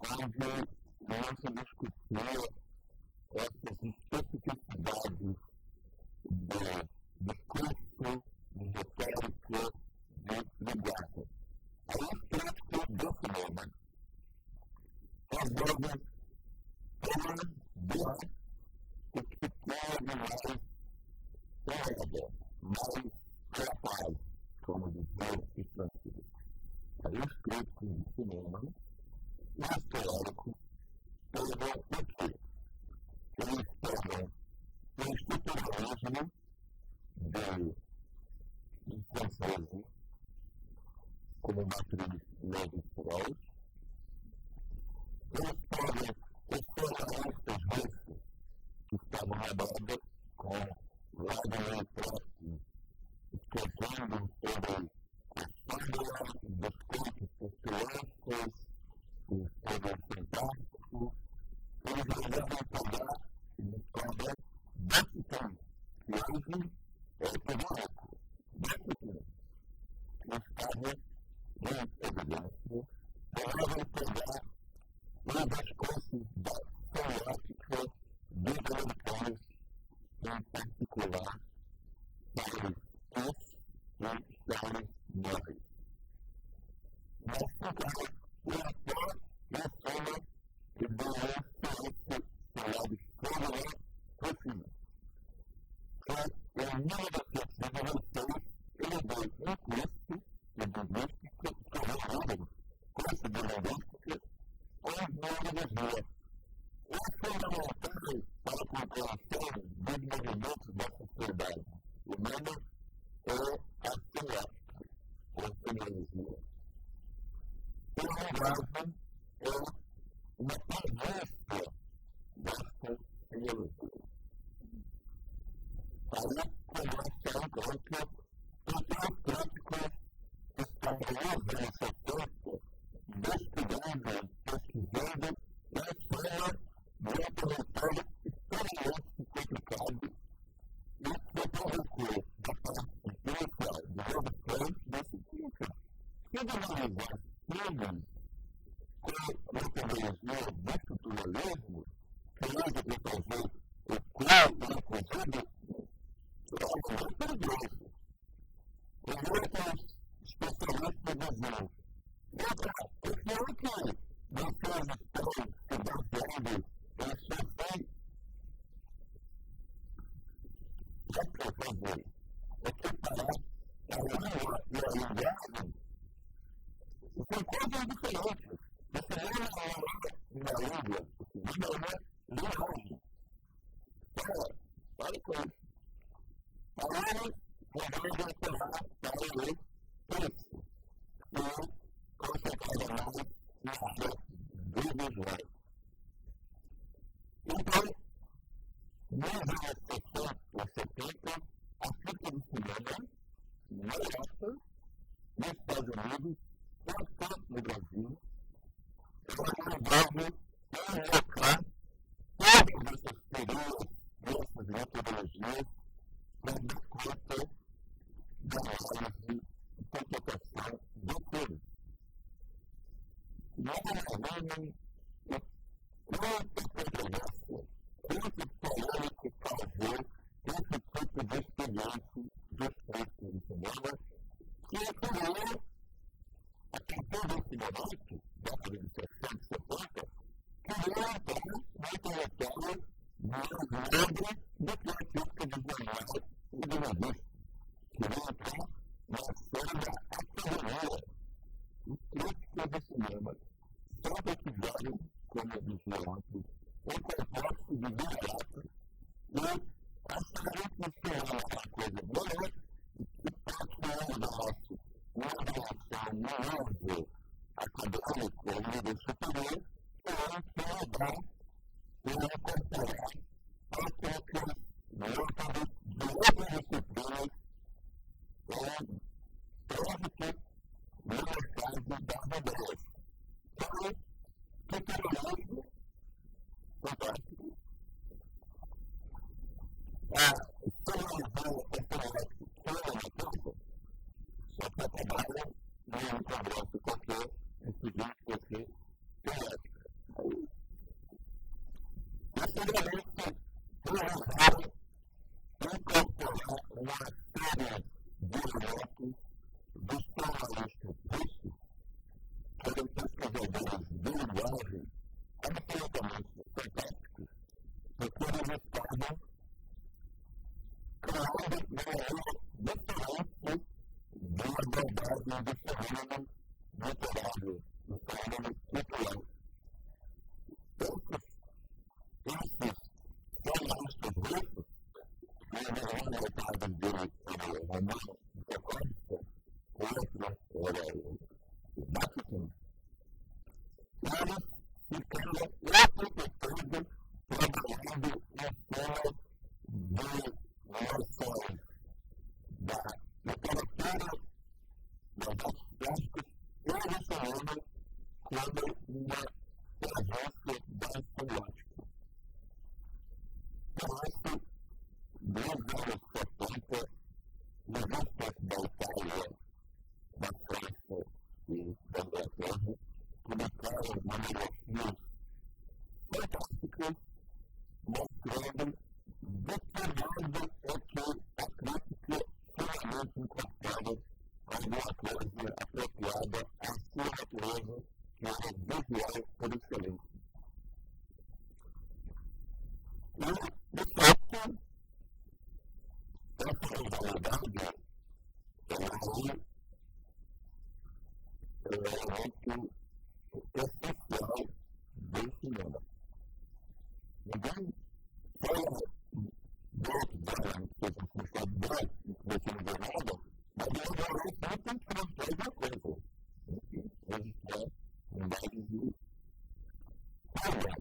onde não se discutia essas especificidades de custo, de retórica, de linguagem. Aí os críticos do cinema resolvem falar o que pode mais sério, mais capaz, como dizer os franceses. Aí os críticos do cinema, os teóricos, pegam o quê? Eles pegam o estruturalismo de francese como matriz Lévi-Strauss. Eles pegam os teóricos russos que estavam na moda com Vladimir Trotsky, escrevendo sobre a história dos corpos populares, os povos fantásticos. Eles resolvem pegar uma história básica que hoje é teórico, básico, que estava em evidência. Resolvem pegar um discurso da teórica dos americanos, em particular, Charles Fuss e Charles Murray. Mas ficaram na forma que deu esse salário escolar por cima. Em 1996, ele deu um curso de linguística, que é um curso de linguística, em Lisboa. É fundamental para a compreensão dos movimentos da sociedade humana é a semiótica, ou semiologia. A linguagem é uma tendência dessa semiologia. Aí começa a encontro entre os críticos que estão desde os 70 estudando, pesquisando a história de um território extremamente complicado e que provocou da parte empírica de Lévi-Strauss desse tipo. Se analisar filmes com metodologia do estruturalismo, que usa para fazer o qual, inclusive, é muito perigoso. Os outros especialistas diziam: o senhor que vocês estão se baseando em sua fé, é por favor, separar a língua e a linguagem são coisas diferentes. O cinema não é uma língua, o cinema é uma linguagem. Olha com isso. Agora, podemos encerrar para ler isso. E concentrar mais na área do visual. Então, nos anos 60 ou 70, a fita do cinema, na Europa, nos Estados Unidos, tanto no Brasil, ela envolve invocar todas essas teorias, essas metodologias, para dar conta da análise e interpretação do filme. Nós analisamos quanta controvérsia, quanto polêmico causou esse tipo de experiência dos críticos de cinema, que criou a cultura do cinemático, década de 60 e 70, criou então uma intelectual mais negra do que a crítica de jornal e de revista. Criou então uma cena academia. Os críticos de cinema sempre tiveram, como eu disse antes, um complexo de vira-lata e acharam que o cinema era uma coisa boa e parte do nosso uma relação no nível acadêmico ou nível superior, para celebrar e incorporar técnicas, métodos de outras disciplinas teóricas no mercado das ideias. Então, futuramente, fantástico. A televisão essa só para trabalhar em um congresso qualquer pedir que você teórica. Essa garota realizava incorporar uma série de elementos dos jornalistas russos, que eram pesquisadores de linguagem absolutamente fantásticos, porque eles estavam criando maneiras diferentes de abordagem de fenômenos literários, de fenômenos culturais. Esses jornalistas russos, que eram metade deles era Roman Sokovsky, o outro era o Bakhtin, eles ficaram o tempo todo trabalhando em temas de noções da literatura, das plásticas e do cinema como uma presença da semiótica. Por isso, desde os anos 70, revistas da Itália, da França e da Inglaterra publicaram monografias fantásticas mostrando de que modo é que a crítica finalmente incorpora alguma coisa apropriada à sua natureza, que era visual por excelência. E, de fato, essa visualidade é um elemento essencial do cinema. Ninguém fala do que você sabe bem, que você não vê nada, mas eu agora sempre que não faz uma coisa. Enfim, registrar em base de olha.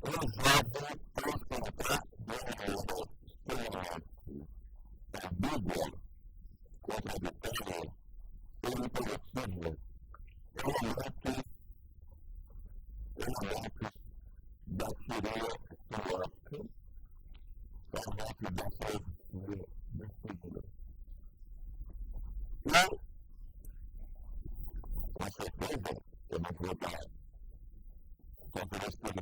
Eles jovem transportar a Bíblia contraditória e imperativa, elementos da teoria teológica, elementos da filosofia da figura. E, com certeza, eu não vou dar conferência